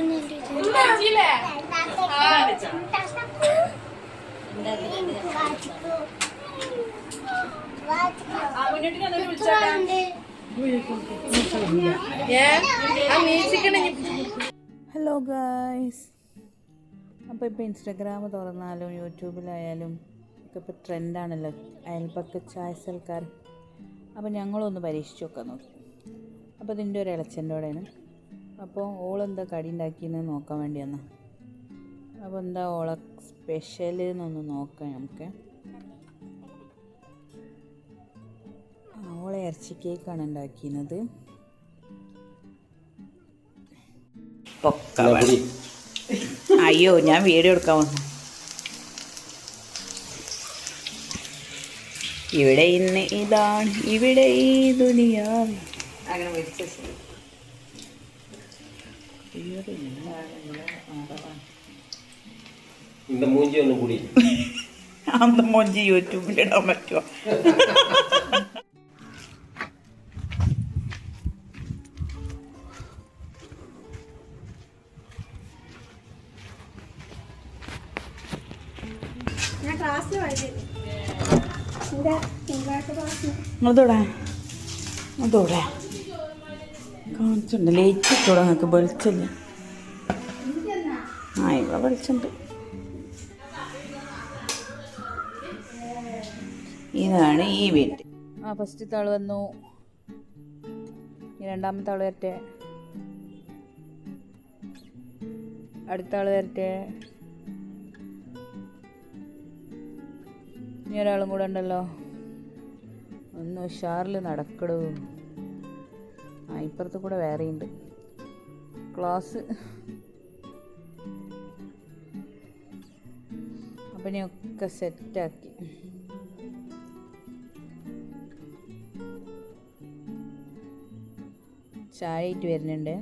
Hello guys, അപ്പോൾ ഇപ്പോൾ Instagram തുറന്നാലും യൂട്യൂബിലായാലും ഒക്കെ ഇപ്പോൾ ട്രെൻഡാണല്ലോ അയൽപക്ക ചായ സൽക്കാർ. അപ്പോൾ ഞങ്ങളൊന്ന് പരീക്ഷിച്ച് നോക്കാൻ നോക്കി. അപ്പോൾ ഇതിൻ്റെ ഒരു ഇളച്ചൻ്റെ കൂടെയാണ്. അപ്പോൾ ഓളെന്താ കടി ഉണ്ടാക്കിയെന്ന് നോക്കാൻ വേണ്ടി വന്നാ. അപ്പോൾ എന്താ ഓളെ സ്പെഷ്യൽ എന്നൊന്ന് നോക്കാം നമുക്ക്. ഓളെ ഇറച്ചി കേക്കാണ് ഉണ്ടാക്കിയത്. അയ്യോ, ഞാൻ വീഡിയോ എടുക്കാൻ വന്നു. ഇവിടെ ഇന്ന് ഇതാണ്, ഇവിടെ ഈ ദുനിയാവ്. അങ്ങനെ അന്ത മൂഞ്ചി യൂട്യൂബിൽ ഇടാൻ പറ്റുമോ? അതോടെ കാണിച്ചുണ്ട്. ലേറ്റ് ഇട്ടോടെ നിങ്ങൾക്ക് വെളിച്ചല്ലേ? ഇവിടെ വെളിച്ചുണ്ട്. ഇതാണ് ഈ വീട്. ഫസ്റ്റത്തെ ആൾ വന്നു, രണ്ടാമത്തെ ആൾ വരട്ടെ, അടുത്ത ആൾ വരട്ടെ, ഇനി ഒരാളും കൂടെ ഉണ്ടല്ലോ. ഒന്ന് ഉഷാറിൽ നടക്കടൂ. ഇപ്പുറത്ത് കൂടെ വേറെ ഉണ്ട് ക്ലാസ്. അപ്പം ഞാൻ ഒക്കെ സെറ്റാക്കി. ചായ ആയിട്ട് വരുന്നുണ്ട്.